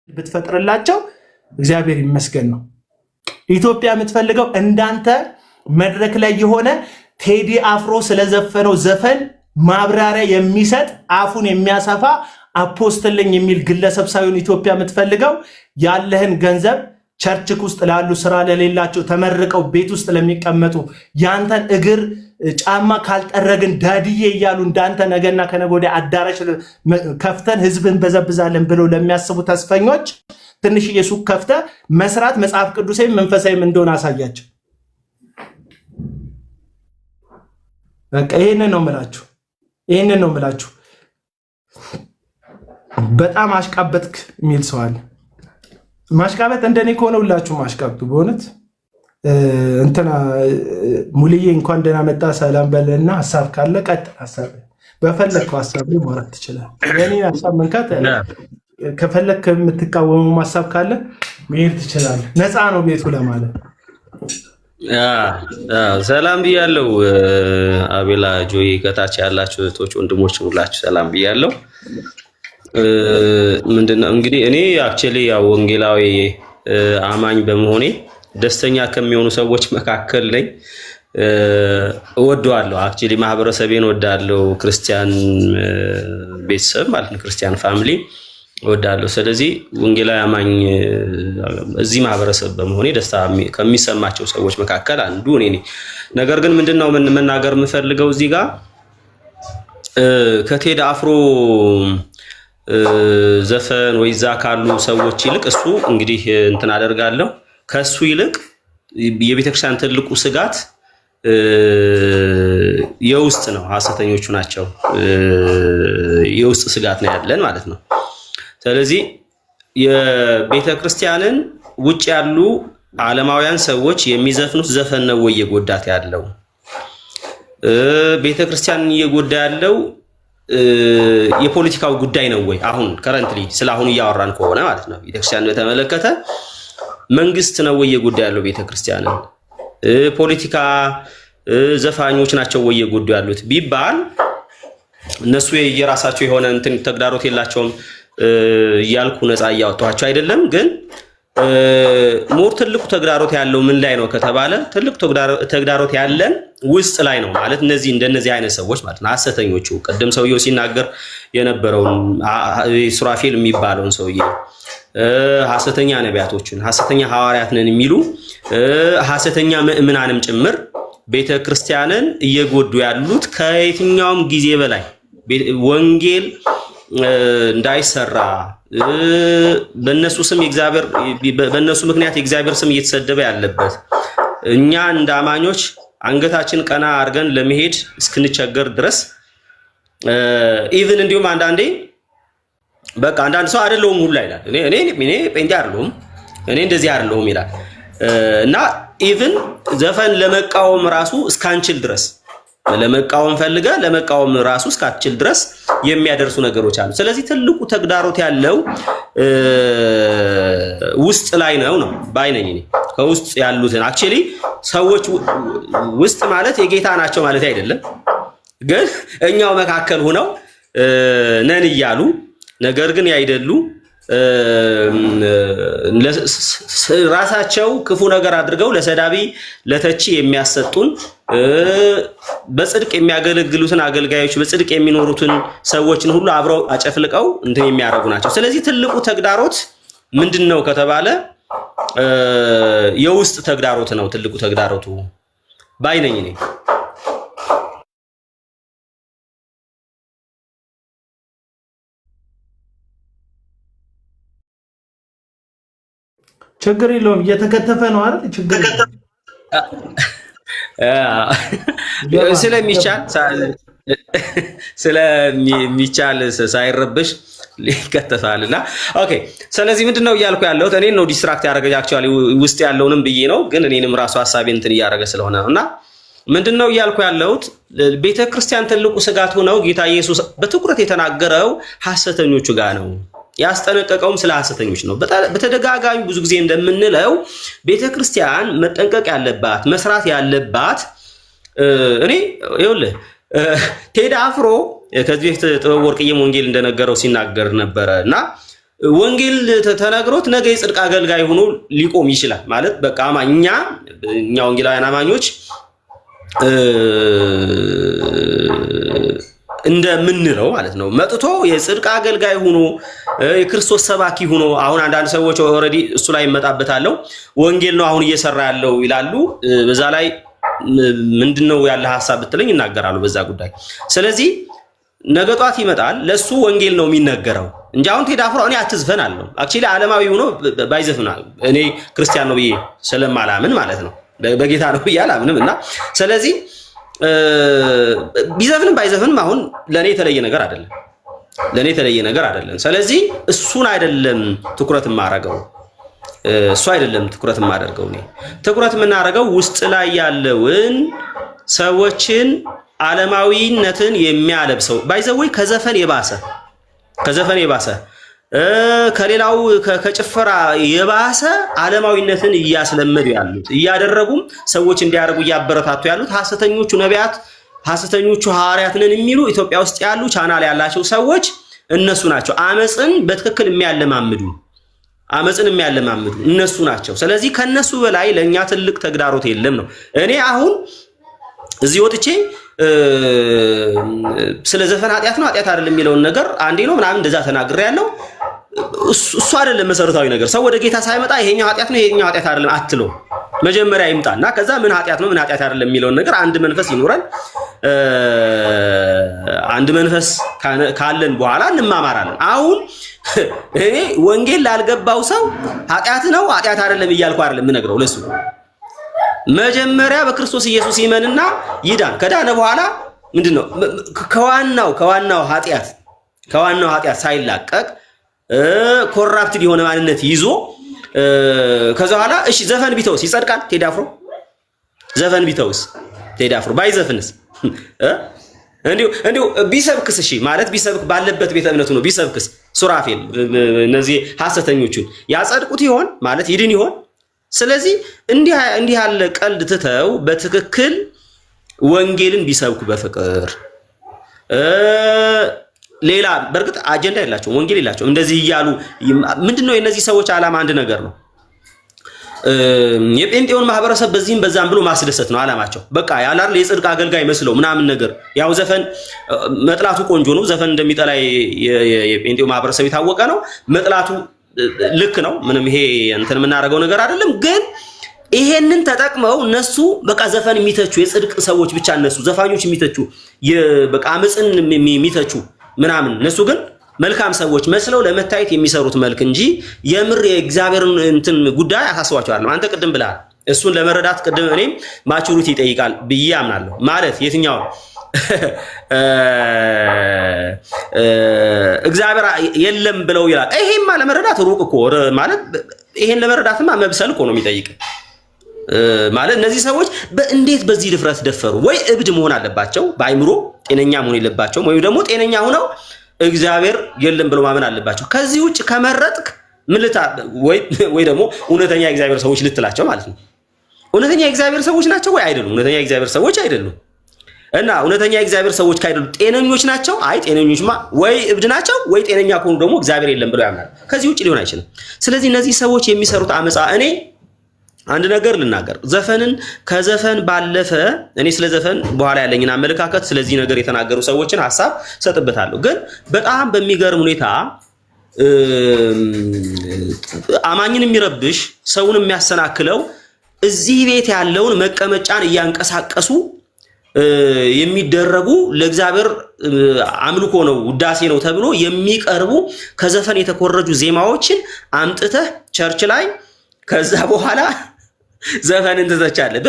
ብትፈጥርላቸው እግዚአብሔር ይመስገን ነው። ኢትዮጵያ የምትፈልገው እንዳንተ መድረክ ላይ የሆነ ቴዲ አፍሮ ስለዘፈነው ዘፈን ማብራሪያ የሚሰጥ አፉን የሚያሰፋ አፖስትልኝ የሚል ግለሰብ ሳይሆን ኢትዮጵያ የምትፈልገው ያለህን ገንዘብ ቸርችክ ውስጥ ላሉ ስራ ለሌላቸው ተመርቀው ቤት ውስጥ ለሚቀመጡ ያንተን እግር ጫማ ካልጠረግን ዳድዬ እያሉ እንዳንተ ነገና ከነገ ወዲያ አዳራሽ ከፍተን ህዝብን በዘብዛለን ብለው ለሚያስቡ ተስፈኞች ትንሽዬ ሱቅ ከፍተ መስራት መጽሐፍ ቅዱሳዊ መንፈሳዊም እንደሆነ አሳያቸው። በቃ ይሄንን ነው የምላችሁ። በጣም አሽቃበትክ የሚል ሰው አለ። ማሽቃበጥ እንደኔ ከሆነ ሁላችሁ ማሽቃብጡ። በእውነት እንትና ሙልዬ እንኳን ደህና መጣ ሰላም በለና ሐሳብ ካለ ቀጥል። ሐሳብ በፈለግከው ሐሳብ ላይ ማውራት ትችላለህ። የኔ ሐሳብ መንካት ከፈለክ የምትቃወሙ ሐሳብ ካለ መሄድ ትችላለህ። ነፃ ነው ቤቱ ለማለት። ሰላም ብያለሁ። አቤላ ጆይ ከታች ያላችሁ እህቶች ወንድሞች ሁላችሁ ሰላም ብያለሁ። ምንድነው እንግዲህ እኔ አክቹሊ ያው ወንጌላዊ አማኝ በመሆኔ ደስተኛ ከሚሆኑ ሰዎች መካከል ነኝ። እወደዋለሁ። አክቹሊ ማህበረሰቤን እወዳለሁ። ክርስቲያን ቤተሰብ ማለት ነው፣ ክርስቲያን ፋሚሊ እወዳለሁ። ስለዚህ ወንጌላዊ አማኝ እዚህ ማህበረሰብ በመሆኔ ደስታ ከሚሰማቸው ሰዎች መካከል አንዱ እኔ ነኝ። ነገር ግን ምንድነው መናገር የምፈልገው እዚህ ጋር ከቴዲ አፍሮ ዘፈን ወይዛ ካሉ ሰዎች ይልቅ እሱ እንግዲህ እንትን አደርጋለሁ ከሱ ይልቅ የቤተክርስቲያን ትልቁ ስጋት የውስጥ ነው። ሐሰተኞቹ ናቸው። የውስጥ ስጋት ነው ያለን ማለት ነው። ስለዚህ የቤተክርስቲያንን ውጭ ያሉ ዓለማውያን ሰዎች የሚዘፍኑት ዘፈን ነው ወይ የጎዳት ያለው? ቤተክርስቲያንን እየጎዳ ያለው የፖለቲካው ጉዳይ ነው ወይ? አሁን ከረንትሊ ስለ አሁን እያወራን ከሆነ ማለት ነው ቤተክርስቲያን በተመለከተ መንግስት ነው ወይ የጎዳ ያለው ቤተክርስቲያንን? ፖለቲካ ዘፋኞች ናቸው ወይ የጎዱ ያሉት ቢባል እነሱ የራሳቸው የሆነ እንትን ተግዳሮት የላቸውም እያልኩ ነፃ እያወጣኋቸው አይደለም። ግን ሞር ትልቁ ተግዳሮት ያለው ምን ላይ ነው ከተባለ ትልቁ ተግዳሮት ያለን ውስጥ ላይ ነው ማለት እንደነዚህ አይነት ሰዎች ማለት ነው ሐሰተኞቹ። ቀደም ሰውየው ሲናገር የነበረውን ሱራፌል የሚባለውን ሰውዬ ሐሰተኛ ነቢያቶችን ሐሰተኛ ሐዋርያት ነን የሚሉ ሐሰተኛ ምእምናንም ጭምር ቤተክርስቲያንን እየጎዱ ያሉት ከየትኛውም ጊዜ በላይ ወንጌል እንዳይሰራ በእነሱ ስም በእነሱ ምክንያት የእግዚአብሔር ስም እየተሰደበ ያለበት እኛ እንደ አማኞች አንገታችን ቀና አድርገን ለመሄድ እስክንቸገር ድረስ ኢቭን እንዲሁም አንዳንዴ በቃ አንዳንድ ሰው አይደለሁም ሁላ ይላል። እኔ ጴንጤ አይደለሁም እኔ እንደዚህ አይደለሁም ይላል እና ኢቭን ዘፈን ለመቃወም ራሱ እስካንችል ድረስ ለመቃወም ፈልገ ለመቃወም ራሱ እስካንችል ድረስ የሚያደርሱ ነገሮች አሉ። ስለዚህ ትልቁ ተግዳሮት ያለው ውስጥ ላይ ነው ባይነኝ እኔ ከውስጥ ያሉትን አክቹሊ ሰዎች ውስጥ ማለት የጌታ ናቸው ማለት አይደለም፣ ግን እኛው መካከል ሆነው ነን እያሉ ነገር ግን ያይደሉ ራሳቸው ክፉ ነገር አድርገው ለሰዳቢ ለተቺ የሚያሰጡን በጽድቅ የሚያገለግሉትን አገልጋዮች በጽድቅ የሚኖሩትን ሰዎችን ሁሉ አብረው አጨፍልቀው እንትን የሚያደርጉ ናቸው። ስለዚህ ትልቁ ተግዳሮት ምንድነው ከተባለ የውስጥ ተግዳሮት ነው ትልቁ ተግዳሮቱ ባይነኝ እኔ። ችግር የለውም እየተከተፈ ነው አይደል? ችግር ስለሚቻል ሳይረብሽ ሊከተፋልና ኦኬ። ስለዚህ ምንድነው እያልኩ ያለሁት እኔን ነው ዲስትራክት ያደረገኝ አክቹአሊ ውስጥ ያለውንም ብዬ ነው፣ ግን እኔንም ራሱ ሐሳቤን እንትን እያደረገ ስለሆነ ነውና ምንድነው እያልኩ ያለሁት ቤተክርስቲያን ትልቁ ስጋት ሆነው ጌታ ኢየሱስ በትኩረት የተናገረው ሐሰተኞቹ ጋር ነው። ያስጠነቀቀውም ስለ ሐሰተኞች ነው። በተደጋጋሚ ብዙ ጊዜ እንደምንለው ቤተክርስቲያን መጠንቀቅ ያለባት መስራት ያለባት እኔ ይኸውልህ ቴዲ አፍሮ ከዚህ በፊት ጥበብ ወርቅዬም ወንጌል እንደነገረው ሲናገር ነበረ እና ወንጌል ተነግሮት ነገ የጽድቅ አገልጋይ ሆኖ ሊቆም ይችላል ማለት በቃ እኛ ወንጌላውያን አማኞች እንደምንለው ማለት ነው መጥቶ የጽድቅ አገልጋይ ሆኖ የክርስቶስ ሰባኪ ሆኖ አሁን አንዳንድ ሰዎች ኦሬዲ እሱ ላይ መጣበታለው ወንጌል ነው አሁን እየሰራ ያለው ይላሉ በዛ ላይ ምንድነው ያለ ሐሳብ ብትለኝ ይናገራሉ በዛ ጉዳይ ስለዚህ ነገ ጧት ይመጣል ለሱ ወንጌል ነው የሚነገረው እንጂ አሁን ቴዲ አፍሮ እኔ አትዝፈን አለው አክቹሊ ዓለማዊ ሆኖ ባይዘፍናል እኔ ክርስቲያን ነው ብዬ ስለማላምን ማለት ነው በጌታ ነው ብዬ አላምንም እና ስለዚህ ቢዘፍንም ባይዘፍንም አሁን ለኔ የተለየ ነገር አይደለም ስለዚህ እሱን አይደለም ትኩረት ማረጋው እሱ አይደለም ትኩረት ማደርገው እኔ ትኩረት የምናረጋው ውስጥ ላይ ያለውን ሰዎችን ዓለማዊነትን የሚያለብሰው ባይዘወይ ከዘፈን የባሰ ከሌላው ከጭፈራ የባሰ ዓለማዊነትን እያስለመዱ ያሉት እያደረጉም ሰዎች እንዲያደርጉ እያበረታቱ ያሉት ሐሰተኞቹ ነቢያት ሐሰተኞቹ ሐዋርያት ነን የሚሉ ኢትዮጵያ ውስጥ ያሉ ቻናል ያላቸው ሰዎች እነሱ ናቸው አመጽን በትክክል የሚያለማምዱ እነሱ ናቸው ስለዚህ ከነሱ በላይ ለኛ ትልቅ ተግዳሮት የለም ነው እኔ አሁን እዚህ ወጥቼ ስለ ዘፈን ኃጢያት አይደለም የሚለውን ነገር አንዴ ነው ምናምን እንደዛ ተናግሬ ያለው እሱ አይደለም መሰረታዊ ነገር ሰው ወደ ጌታ ሳይመጣ ይሄኛው ኃጢያት ነው ይሄኛው ኃጢያት አይደለም አትሎ መጀመሪያ ይምጣና ከዛ ምን ኃጢያት ነው ምን ኃጢያት አይደለም የሚለውን ነገር አንድ መንፈስ ይኖራል አንድ መንፈስ ካለን በኋላ እንማማራለን አሁን እኔ ወንጌል ላልገባው ሰው ኃጢያት ነው ኃጢያት አይደለም እያልኩ አይደለም የምነግረው ለሱ መጀመሪያ በክርስቶስ ኢየሱስ ይመንና ይዳን ከዳነ በኋላ ምንድነው ከዋናው ኃጢያት ሳይላቀቅ ኮራፕትድ የሆነ ማንነት ይዞ ከዛ በኋላ እሺ ዘፈን ቢተውስ ይጸድቃል ቴዲ አፍሮ ዘፈን ቢተውስ ቴዲ አፍሮ ባይዘፍንስ እንዲሁ ቢሰብክስ እሺ ማለት ቢሰብክ ባለበት ቤተ እምነቱ ነው ቢሰብክስ ሱራፌል እነዚህ ሐሰተኞቹን ያጸድቁት ይሆን ማለት ይድን ይሆን ስለዚህ እንዲህ ያለ ቀልድ ትተው በትክክል ወንጌልን ቢሰብኩ በፍቅር ሌላ በርግጥ አጀንዳ የላቸው ወንጌል የላቸው እንደዚህ ይያሉ ምንድነው የነዚህ ሰዎች ዓላማ አንድ ነገር ነው የጴንጤውን ማህበረሰብ በዚህም በዛም ብሎ ማስደሰት ነው ዓላማቸው በቃ ያላር የጽድቅ አገልጋይ መስለው ምናምን ነገር ያው ዘፈን መጥላቱ ቆንጆ ነው ዘፈን እንደሚጠላ የጴንጤው ማህበረሰብ የታወቀ ነው መጥላቱ ልክ ነው ምንም ይሄ እንትን የምናደርገው ነገር አይደለም ግን ይሄንን ተጠቅመው እነሱ በቃ ዘፈን የሚተቹ የጽድቅ ሰዎች ብቻ እነሱ ዘፋኞች የሚተቹ በቃ አመጽን የሚተቹ ምናምን እነሱ ግን መልካም ሰዎች መስለው ለመታየት የሚሰሩት መልክ እንጂ የምር የእግዚአብሔርን እንትን ጉዳይ አሳስባቸው አይደለም አንተ ቅድም ብለሃል እሱን ለመረዳት ቅድም እኔም ማቹሪቲ ይጠይቃል ብዬ አምናለሁ ማለት የትኛው እግዚአብሔር የለም ብለው ይላል ይሄማ ለመረዳት ሩቅ እኮ ማለት ይሄን ለመረዳትማ መብሰል እኮ ነው የሚጠይቅ ማለት እነዚህ ሰዎች እንዴት በዚህ ድፍረት ደፈሩ ወይ እብድ መሆን አለባቸው በአይምሮ ጤነኛ መሆን የለባቸው ወይ ደግሞ ጤነኛ ሆነው እግዚአብሔር የለም ብለው ማመን አለባቸው ከዚህ ውጭ ከመረጥክ ምልታ ወይ ደግሞ እውነተኛ የእግዚአብሔር ሰዎች ልትላቸው ማለት ነው እውነተኛ የእግዚአብሔር ሰዎች ናቸው ወይ አይደሉም እውነተኛ የእግዚአብሔር ሰዎች አይደሉም እና እውነተኛ የእግዚአብሔር ሰዎች ካይደሉ ጤነኞች ናቸው አይ ጤነኞችማ ወይ እብድ ናቸው ወይ ጤነኛ ከሆኑ ደግሞ እግዚአብሔር የለም ብለው ያምናሉ ከዚህ ውጭ ሊሆን አይችልም ስለዚህ እነዚህ ሰዎች የሚሰሩት አመጻ እኔ አንድ ነገር ልናገር ዘፈንን ከዘፈን ባለፈ እኔ ስለ ዘፈን በኋላ ያለኝና አመለካከት ስለዚህ ነገር የተናገሩ ሰዎችን ሐሳብ ሰጥበታለሁ ግን በጣም በሚገርም ሁኔታ አማኝን የሚረብሽ ሰውን የሚያሰናክለው እዚህ ቤት ያለውን መቀመጫን እያንቀሳቀሱ የሚደረጉ ለእግዚአብሔር አምልኮ ነው ውዳሴ ነው ተብሎ የሚቀርቡ ከዘፈን የተኮረጁ ዜማዎችን አምጥተህ ቸርች ላይ ከዛ በኋላ ዘፈንን ትተቻለህ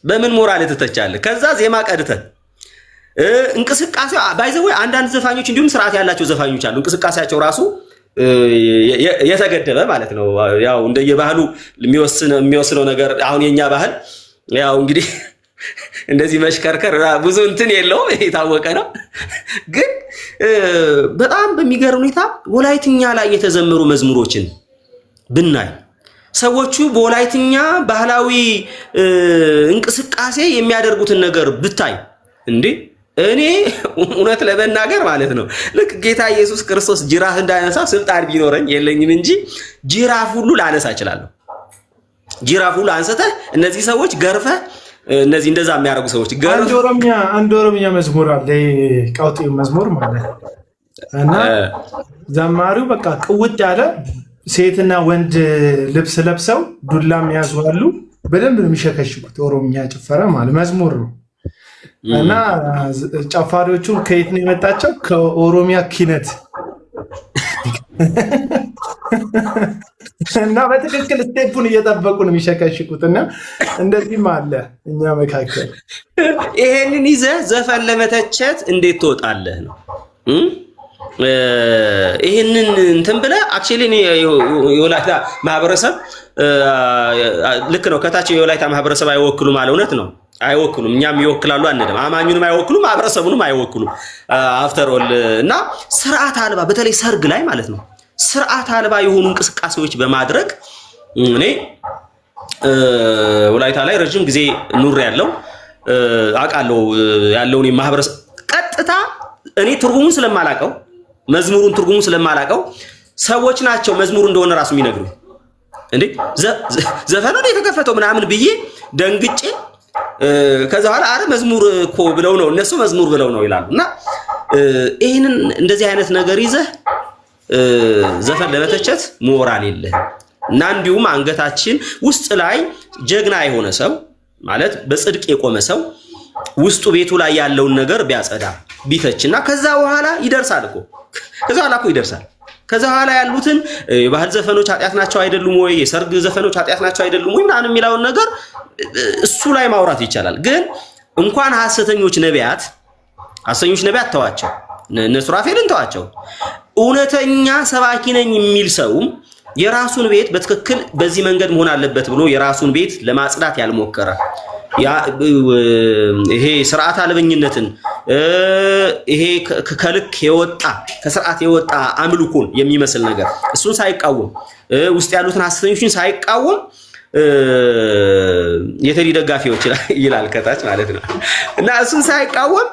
በምን ሞራል ትተቻለህ ከዛ ዜማ ቀድተህ እንቅስቃሴ ባይዘው አንዳንድ ዘፋኞች እንዲሁም ስርዓት ያላቸው ዘፋኞች አሉ እንቅስቃሴያቸው ራሱ የተገደበ ማለት ነው ያው እንደየባህሉ የሚወስነው ነገር አሁን የኛ ባህል ያው እንግዲህ እንደዚህ መሽከርከር ብዙ እንትን የለውም የታወቀ ነው ግን በጣም በሚገርም ሁኔታ ወላይትኛ ላይ የተዘመሩ መዝሙሮችን ብናይ ሰዎቹ በወላይትኛ ባህላዊ እንቅስቃሴ የሚያደርጉትን ነገር ብታይ እንዴ እኔ እውነት ለመናገር ማለት ነው ልክ ጌታ ኢየሱስ ክርስቶስ ጅራፍ እንዳነሳ ስልጣን ቢኖረኝ የለኝም እንጂ ጅራፍ ሁሉ ላነሳ እችላለሁ። ጅራፍ ሁሉ አንስተህ እነዚህ ሰዎች ገርፈህ እነዚህ እንደዛ የሚያደርጉ ሰዎች አንድ ኦሮምኛ መዝሙር አለ ቃውጤው መዝሙር ማለት እና ዘማሪው በቃ ቅውጥ ያለ ሴትና ወንድ ልብስ ለብሰው ዱላም ያዙዋሉ በደንብ ነው የሚሸከሽኩት። ኦሮምኛ ጭፈራ ማለት መዝሙር ነው እና ጨፋሪዎቹን ከየት ነው የመጣቸው? ከኦሮሚያ ኪነት እና በትክክል ስቴፑን እየጠበቁ ነው የሚሸከሽኩት። እና እንደዚህም አለ እኛ መካከል። ይሄንን ይዘህ ዘፈን ለመተቸት እንዴት ትወጣለህ ነው? ይሄንን እንትን ብለህ አክቹሊ የወላይታ ማህበረሰብ ልክ ነው። ከታች የወላይታ ማህበረሰብ አይወክሉም ማለት እውነት ነው። አይወክሉም። እኛም ይወክላሉ አንልም። አማኙንም አይወክሉም፣ ማህበረሰቡንም አይወክሉም። አፍተር ኦል እና ስርዓት አልባ በተለይ ሰርግ ላይ ማለት ነው ስርዓት አልባ የሆኑ እንቅስቃሴዎች በማድረግ እኔ ወላይታ ላይ ረጅም ጊዜ ኑር ያለው አውቃለሁ ያለውን ማህበረሰብ ቀጥታ እኔ ትርጉሙን ስለማላቀው መዝሙሩን ትርጉሙን ስለማላቀው ሰዎች ናቸው መዝሙሩ እንደሆነ ራሱ የሚነግሩ እንዴ ዘፈኑ ነው የተከፈተው ምናምን ብዬ ደንግጬ ከዛ በኋላ አረ መዝሙር እኮ ብለው ነው እነሱ መዝሙር ብለው ነው ይላሉ። እና ይሄንን እንደዚህ አይነት ነገር ይዘህ ዘፈን ለመተቸት ሞራል የለህም። እና እንዲሁም አንገታችን ውስጥ ላይ ጀግና የሆነ ሰው ማለት በጽድቅ የቆመ ሰው ውስጡ ቤቱ ላይ ያለውን ነገር ቢያጸዳ ቢተችና ከዛ በኋላ ይደርሳል እኮ ከዛ በኋላ እኮ ይደርሳል። ከዛ በኋላ ያሉትን የባህል ዘፈኖች ኃጢአት ናቸው አይደሉም ወይ የሰርግ ዘፈኖች ኃጢአት ናቸው አይደሉም ወይ ምናምን የሚለውን ነገር እሱ ላይ ማውራት ይቻላል። ግን እንኳን ሐሰተኞች ነቢያት ተዋቸው፣ እነ ሱራፌልን ተዋቸው። እውነተኛ ሰባኪ ነኝ የሚል ሰው የራሱን ቤት በትክክል በዚህ መንገድ መሆን አለበት ብሎ የራሱን ቤት ለማጽዳት ያልሞከረ ይሄ ስርዓት አልበኝነትን ይሄ ከልክ የወጣ ከስርዓት የወጣ አምልኮን የሚመስል ነገር እሱን ሳይቃወም ውስጥ ያሉትን ሐሰተኞችን ሳይቃወም የቴዲ ደጋፊዎች ይላል ከታች ማለት ነው። እና እሱን ሳይቃወም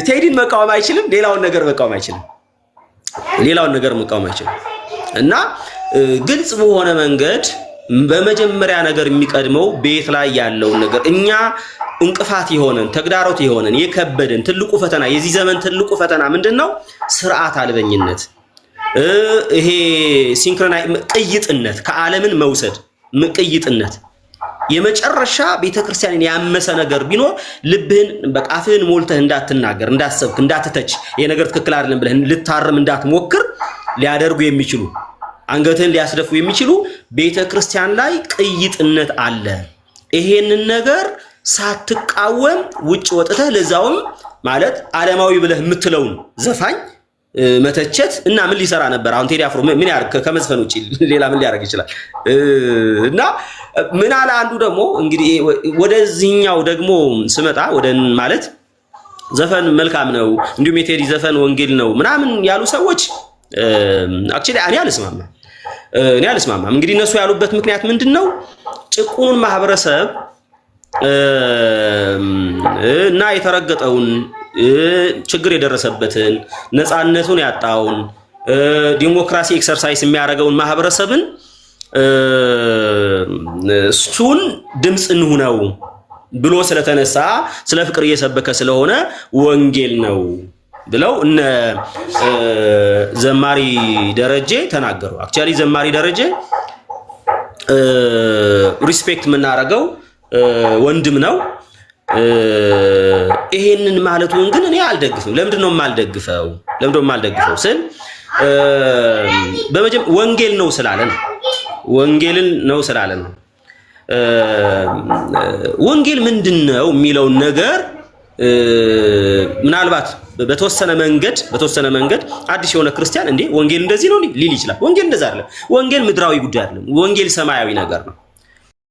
ቴዲን መቃወም አይችልም፣ ሌላውን ነገር መቃወም አይችልም። እና ግልጽ በሆነ መንገድ በመጀመሪያ ነገር የሚቀድመው ቤት ላይ ያለውን ነገር እኛ እንቅፋት የሆነን ተግዳሮት የሆነን የከበደን ትልቁ ፈተና የዚህ ዘመን ትልቁ ፈተና ምንድነው? ስርዓት አልበኝነት፣ ይሄ ቅይጥነት፣ ከዓለምን መውሰድ ቅይጥነት። የመጨረሻ ቤተክርስቲያንን ያመሰ ነገር ቢኖር ልብህን በቃፍህን ሞልተህ እንዳትናገር፣ እንዳትሰብክ፣ እንዳትተች ይሄ ነገር ትክክል አይደለም ብለህ ልታርም እንዳትሞክር ሊያደርጉ የሚችሉ አንገትን ሊያስደፉ የሚችሉ ቤተክርስቲያን ላይ ቅይጥነት አለ። ይሄንን ነገር ሳትቃወም ውጭ ወጥተህ ለዛውም ማለት ዓለማዊ ብለህ የምትለውን ዘፋኝ መተቸት እና ምን ሊሰራ ነበር? አሁን ቴዲ አፍሮ ምን ያርግ? ከመዝፈን ውጪ ሌላ ምን ሊያደርግ ይችላል? እና ምን አለ አንዱ ደግሞ እንግዲህ ወደዚህኛው ደግሞ ስመጣ ወደ ማለት ዘፈን መልካም ነው እንዲሁም የቴዲ ዘፈን ወንጌል ነው ምናምን ያሉ ሰዎች አክቹሊ እኔ አልስማማም። እንግዲህ እነሱ ያሉበት ምክንያት ምንድነው? ጭቁኑን ማህበረሰብ እና የተረገጠውን ችግር የደረሰበትን ነፃነቱን ያጣውን ዲሞክራሲ ኤክሰርሳይዝ የሚያደርገውን ማህበረሰብን እሱን ድምጽ እንሁነው ብሎ ስለተነሳ ስለ ፍቅር እየሰበከ ስለሆነ ወንጌል ነው ብለው እነ ዘማሪ ደረጀ ተናገሩ። አክቹአሊ ዘማሪ ደረጀ ሪስፔክት የምናደርገው ወንድም ነው። ይሄንን ማለቱን ግን እኔ አልደግፍም። ለምንድን ነው የማልደግፈው ስል ወንጌል ነው ስላለን ወንጌል ምንድነው የሚለውን ነገር ምናልባት በተወሰነ መንገድ አዲስ የሆነ ክርስቲያን እንዴ ወንጌል እንደዚህ ነው ሊል ይችላል። ወንጌል እንደዛ አይደለም። ወንጌል ምድራዊ ጉዳይ አይደለም። ወንጌል ሰማያዊ ነገር ነው።